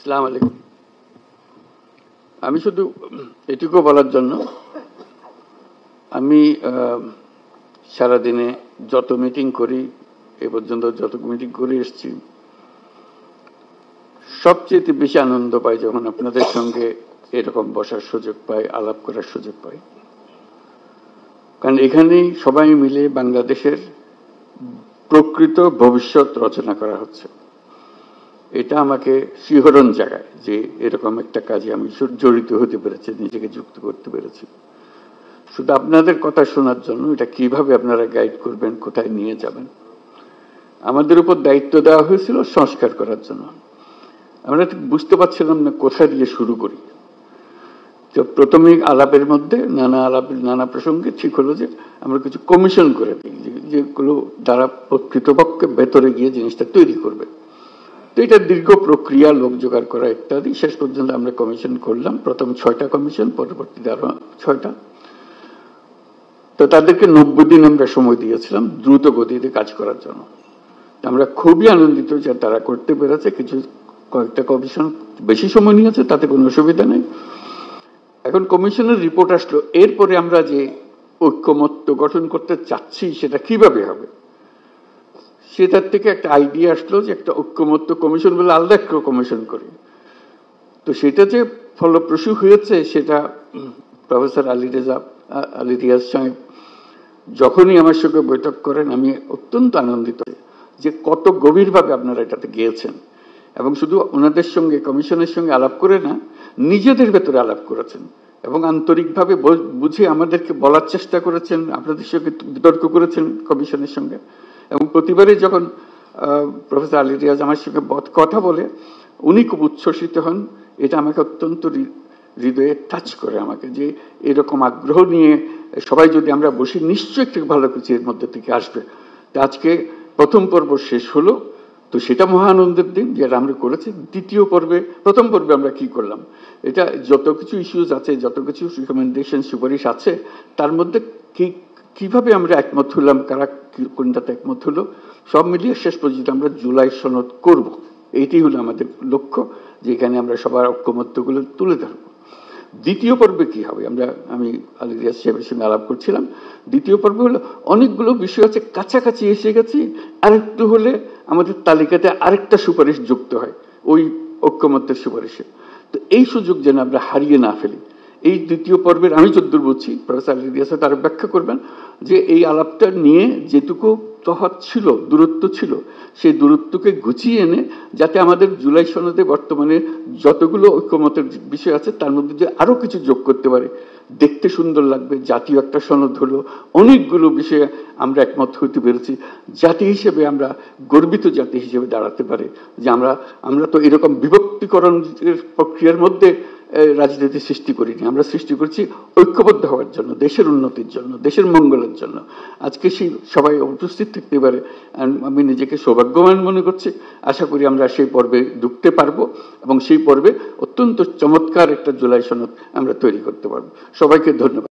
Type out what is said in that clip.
আসসালামু আলাইকুম। আমি শুধু এটুকু বলার জন্য, আমি সারাদিনে যত মিটিং করি, এ পর্যন্ত যত মিটিং করে এসেছি, সবচেয়ে বেশি আনন্দ পাই যখন আপনাদের সঙ্গে এরকম বসার সুযোগ পাই, আলাপ করার সুযোগ পাই। কারণ এখানেই সবাই মিলে বাংলাদেশের প্রকৃত ভবিষ্যৎ রচনা করা হচ্ছে। এটা আমাকে শিহরণ জাগায় যে এরকম একটা কাজে আমি জড়িত হতে পেরেছি, নিজেকে যুক্ত করতে পেরেছি। শুধু আপনাদের কথা শোনার জন্য, এটা কিভাবে আপনারা গাইড করবেন, কোথায় নিয়ে যাবেন। আমাদের উপর দায়িত্ব দেওয়া হয়েছিল সংস্কার করার জন্য। আমরা ঠিক বুঝতে পারছিলাম না কোথায় দিয়ে শুরু করি। তো প্রথমে আলাপের মধ্যে নানা প্রসঙ্গে ঠিক হলো যে আমরা কিছু কমিশন করে দিই, যেগুলো দ্বারা কৃতপক্ষে ভেতরে গিয়ে জিনিসটা তৈরি করবে। তো এটা দীর্ঘ প্রক্রিয়া, লোক জোগাড় করা ইত্যাদি। শেষ পর্যন্ত আমরা কমিশন করলাম, প্রথম 6টা কমিশন, পরবর্তীতে আরো 6টা। তো তাদেরকে 90 দিন আমরা সময় দিয়েছিলাম দ্রুত গতিতে কাজ করার জন্য। আমরা খুবই আনন্দিত যে তারা করতে পেরেছে। কয়েকটা কমিশন বেশি সময় নিয়েছে, তাতে কোনো অসুবিধা নেই। এখন কমিশনের রিপোর্ট আসলো, এরপরে আমরা যে ঐক্যমত্য গঠন করতে চাচ্ছি সেটা কিভাবে হবে, সেটার থেকে একটা আইডিয়া আসলো যে একটা ঐক্যমত্য কমিশন বলে আলাদা একটা কমিশন করি। তো সেটা যে ফলপ্রসূ হয়েছে, সেটা প্রফেসর আলী রিয়াজ সাহেব যখনই আমার সঙ্গে বৈঠক করেন, আমি অত্যন্ত আনন্দিত যে কত গভীরভাবে আপনারা এটাতে গিয়েছেন। এবং শুধু ওনাদের সঙ্গে, কমিশনের সঙ্গে আলাপ করে না, নিজেদের ভেতরে আলাপ করেছেন এবং আন্তরিকভাবে বুঝে আমাদেরকে বলার চেষ্টা করেছেন, আপনাদের সঙ্গে বিতর্ক করেছেন কমিশনের সঙ্গে। এবং প্রতিবারই যখন প্রফেসর আলী রিয়াজ আমার সঙ্গে কথা বলে, উনি খুব উচ্ছ্বসিত হন। এটা আমাকে অত্যন্ত হৃদয়ে টাচ করে আমাকে, যে এরকম আগ্রহ নিয়ে সবাই যদি আমরা বসি, নিশ্চয়ই একটু ভালো কিছু এর মধ্যে থেকে আসবে। আজকে প্রথম পর্ব শেষ হলো, তো সেটা মহা আনন্দের দিন যেটা আমরা করেছি। দ্বিতীয় পর্বে, প্রথম পর্বে আমরা কি করলাম, এটা যত কিছু ইস্যুজ আছে, যত কিছু রিকমেন্ডেশন, সুপারিশ আছে, তার মধ্যে কিভাবে আমরা একমত হলাম, কারা কোনটাতে একমত হলো, সব মিলিয়ে শেষ পর্যন্ত আমরা জুলাই সনদ করব। এইটি হলো আমাদের লক্ষ্য, যেখানে আমরা সবার ঐক্যমত্যগুলো তুলে ধরবো। দ্বিতীয় পর্বে কি হবে, আমি আলী রিয়াজ সাহেবের সঙ্গে আলাপ করছিলাম। দ্বিতীয় পর্বে হলো অনেকগুলো বিষয় আছে, কাছাকাছি এসে গেছি, আরেকটু হলে আমাদের তালিকাতে আরেকটা সুপারিশ যুক্ত হয় ওই ঐক্যমত্যের সুপারিশে। তো এই সুযোগ যেন আমরা হারিয়ে না ফেলি। এই দ্বিতীয় পর্বের আমি যদ্দূর বুঝছি, প্রফেসর আলী রিয়াজ তার ব্যাখ্যা করবেন, যে এই আলাপটা নিয়ে যেটুকু তফাৎ ছিল, দূরত্ব ছিল, সেই দূরত্বকে গুছিয়ে এনে যাতে আমাদের জুলাই সনদে বর্তমানে যতগুলো ঐক্যমতের বিষয় আছে তার মধ্যে যে আরো কিছু যোগ করতে পারে, দেখতে সুন্দর লাগবে, জাতীয় একটা সনদ হলো, অনেকগুলো বিষয়ে আমরা একমত হতে পেরেছি, জাতি হিসেবে আমরা গর্বিত জাতি হিসেবে দাঁড়াতে পারে। যে আমরা তো এরকম বিভক্তিকরণের প্রক্রিয়ার মধ্যে রাজনীতি সৃষ্টি করিনি, আমরা সৃষ্টি করছি ঐক্যবদ্ধ হওয়ার জন্য, দেশের উন্নতির জন্য, দেশের মঙ্গলের জন্য। আজকে সেই সবাই উপস্থিত থাকতে পারে, আমি নিজেকে সৌভাগ্যবান মনে করছি। আশা করি আমরা সেই পর্বে ঢুকতে পারবো এবং সেই পর্বে অত্যন্ত চমৎকার একটা জুলাই সনদ আমরা তৈরি করতে পারবো। সবাইকে ধন্যবাদ।